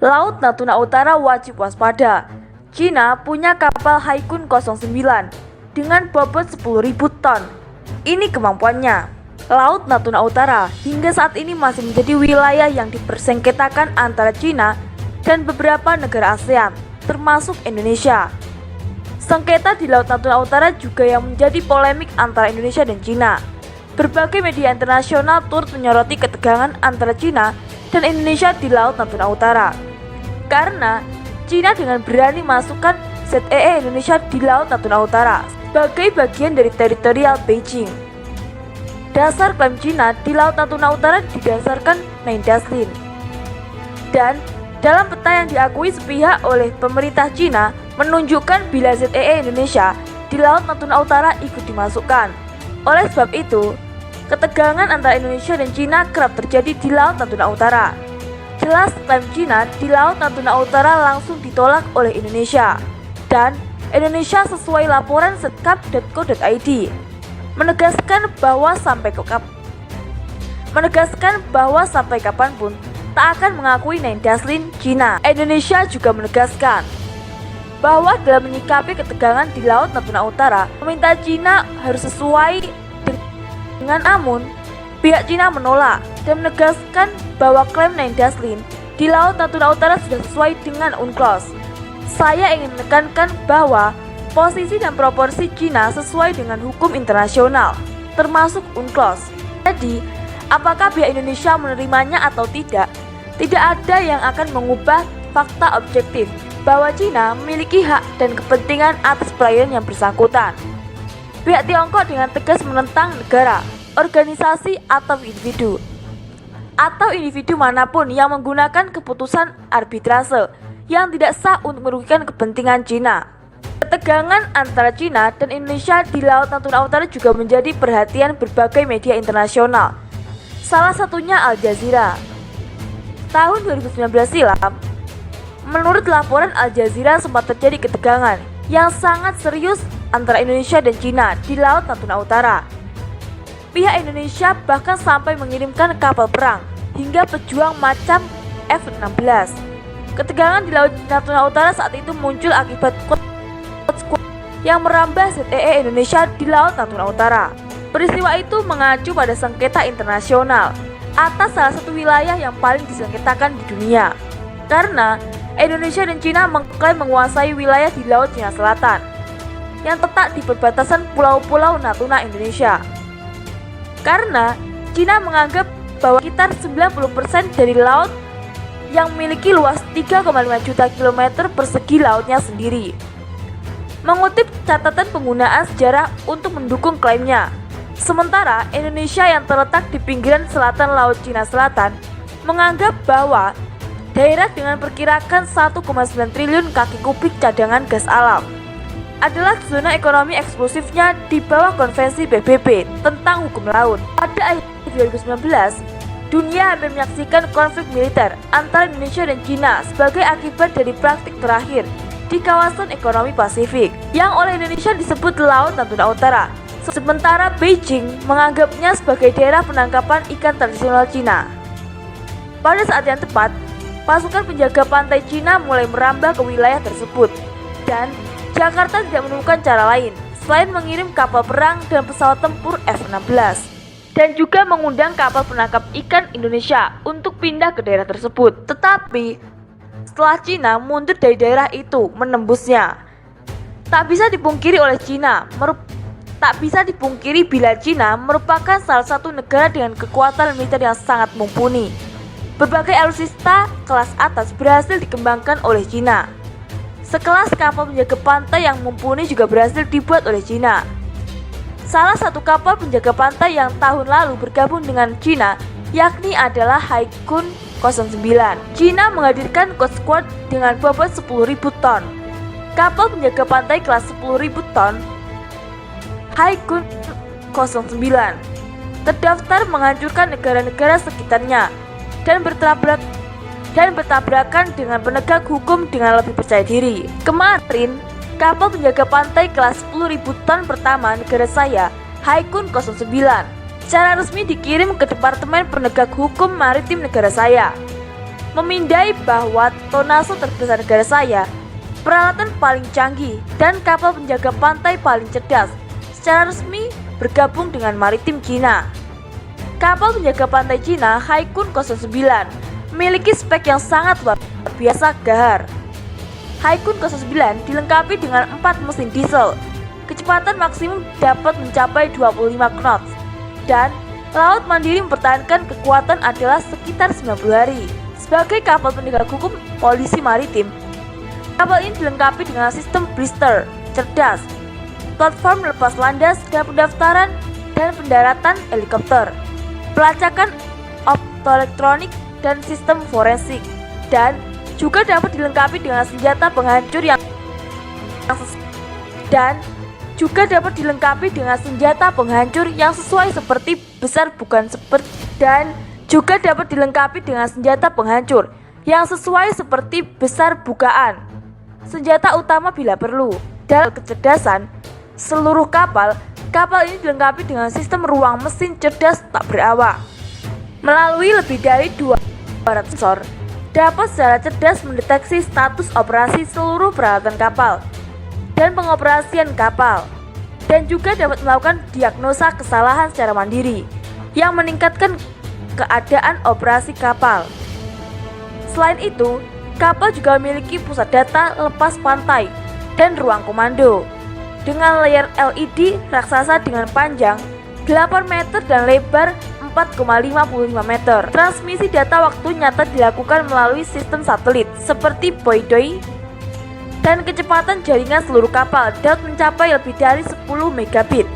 Laut Natuna Utara wajib waspada. Cina punya kapal Haikun 09 dengan bobot 10.000 ton. Ini kemampuannya. Laut Natuna Utara hingga saat ini masih menjadi wilayah yang dipersengketakan antara Cina dan beberapa negara ASEAN, termasuk Indonesia. Sengketa di Laut Natuna Utara juga yang menjadi polemik antara Indonesia dan Cina. Berbagai media internasional turut menyoroti ketegangan antara Cina dan Indonesia di Laut Natuna Utara. Karena Cina dengan berani masukkan ZEE Indonesia di Laut Natuna Utara sebagai bagian dari teritorial Beijing. Dasar klaim Cina di Laut Natuna Utara didasarkan Main-Daslin. Dan dalam peta yang diakui sepihak oleh pemerintah Cina menunjukkan bila ZEE Indonesia di Laut Natuna Utara ikut dimasukkan. Oleh sebab itu, ketegangan antara Indonesia dan Cina kerap terjadi di Laut Natuna Utara. Jelas klaim Cina di Laut Natuna Utara langsung ditolak oleh Indonesia. Dan Indonesia sesuai laporan setkap.co.id menegaskan bahwa sampai kapanpun tak akan mengakui Main-Daslin Cina. Indonesia juga menegaskan bahwa dalam menyikapi ketegangan di Laut Natuna Utara, meminta Cina harus sesuai dengan Amun. Pihak Cina menolak dan menegaskan bahwa klaim Main-Daslin di Laut Natuna Utara sudah sesuai dengan UNCLOS. Saya ingin menekankan bahwa posisi dan proporsi Cina sesuai dengan hukum internasional, termasuk UNCLOS. Jadi, apakah pihak Indonesia menerimanya atau tidak ada yang akan mengubah fakta objektif bahwa Cina memiliki hak dan kepentingan atas perairan yang bersangkutan. Pihak Tiongkok dengan tegas menentang negara, organisasi atau individu manapun yang menggunakan keputusan arbitrase yang tidak sah untuk merugikan kepentingan Cina. Ketegangan antara Cina dan Indonesia di Laut Natuna Utara juga menjadi perhatian berbagai media internasional. Salah satunya Al Jazeera. Tahun 2019 silam, menurut laporan Al Jazeera sempat terjadi ketegangan yang sangat serius antara Indonesia dan Cina di Laut Natuna Utara. Pihak Indonesia bahkan sampai mengirimkan kapal perang hingga pejuang macam F-16. Ketegangan di Laut Natuna Utara saat itu muncul akibat quote yang merambah ZEE Indonesia di Laut Natuna Utara. Peristiwa itu mengacu pada sengketa internasional atas salah satu wilayah yang paling disengketakan di dunia. Karena Indonesia dan Cina mengklaim menguasai wilayah di Laut Cina Selatan yang terletak di perbatasan pulau-pulau Natuna Indonesia. Karena Cina menganggap bahwa sekitar 90% dari laut yang memiliki luas 3,5 juta kilometer persegi lautnya sendiri. Mengutip catatan penggunaan sejarah untuk mendukung klaimnya, sementara Indonesia yang terletak di pinggiran selatan Laut Cina Selatan menganggap bahwa daerah dengan perkirakan 1,9 triliun kaki kubik cadangan gas alam adalah zona ekonomi eksklusifnya di bawah konvensi PBB tentang hukum laut. Pada akhir 2019, dunia hampir menyaksikan konflik militer antara Indonesia dan Cina sebagai akibat dari praktik terakhir di kawasan ekonomi Pasifik yang oleh Indonesia disebut Laut Natuna Utara, sementara Beijing menganggapnya sebagai daerah penangkapan ikan tradisional Cina. Pada saat yang tepat, pasukan penjaga pantai Cina mulai merambah ke wilayah tersebut dan Jakarta tidak menemukan cara lain selain mengirim kapal perang dan pesawat tempur F-16 dan juga mengundang kapal penangkap ikan Indonesia untuk pindah ke daerah tersebut. Tetapi setelah Cina mundur dari daerah itu menembusnya, tak bisa dipungkiri bila Cina merupakan salah satu negara dengan kekuatan militer yang sangat mumpuni. Berbagai alutsista kelas atas berhasil dikembangkan oleh Cina. Sekelas kapal penjaga pantai yang mumpuni juga berhasil dibuat oleh Cina. Salah satu kapal penjaga pantai yang tahun lalu bergabung dengan Cina yakni adalah Haikun 09. Cina menghadirkan Coast Guard dengan bobot 10.000 ton. Kapal penjaga pantai kelas 10.000 ton Haikun 09 terdaftar menghancurkan negara-negara sekitarnya dan bertabrakan dengan penegak hukum dengan lebih percaya diri. Kemarin, kapal penjaga pantai kelas 10.000 ton pertama negara saya, Haikun 09, secara resmi dikirim ke Departemen Penegak Hukum Maritim negara saya. Memindai bahwa tonase terbesar negara saya, peralatan paling canggih, dan kapal penjaga pantai paling cerdas, secara resmi bergabung dengan maritim Cina. Kapal penjaga pantai Cina Haikun 09 memiliki spek yang sangat luar biasa gahar. Haikun 09 dilengkapi dengan 4 mesin diesel. Kecepatan maksimum dapat mencapai 25 knots. Dan laut mandiri mempertahankan kekuatan adalah sekitar 90 hari. Sebagai kapal penegak hukum polisi maritim, kapal ini dilengkapi dengan sistem blister cerdas, platform lepas landas dan pendaftaran dan pendaratan helikopter, pelacakan optoelektronik dan sistem forensik, dan juga dapat dilengkapi dengan senjata penghancur yang sesuai seperti besar bukan bukaan. Senjata utama bila perlu. Dalam kecerdasan seluruh kapal ini dilengkapi dengan sistem ruang mesin cerdas tak berawak. Melalui lebih dari 200 sensor, dapat secara cerdas mendeteksi status operasi seluruh peralatan kapal dan pengoperasian kapal, dan juga dapat melakukan diagnosa kesalahan secara mandiri yang meningkatkan keadaan operasi kapal. Selain itu, kapal juga memiliki pusat data lepas pantai dan ruang komando dengan layar LED raksasa dengan panjang 8 meter dan lebar 4,55 meter. Transmisi data waktu nyata dilakukan melalui sistem satelit seperti Boydoi, dan kecepatan jaringan seluruh kapal dapat mencapai lebih dari 10 megabit.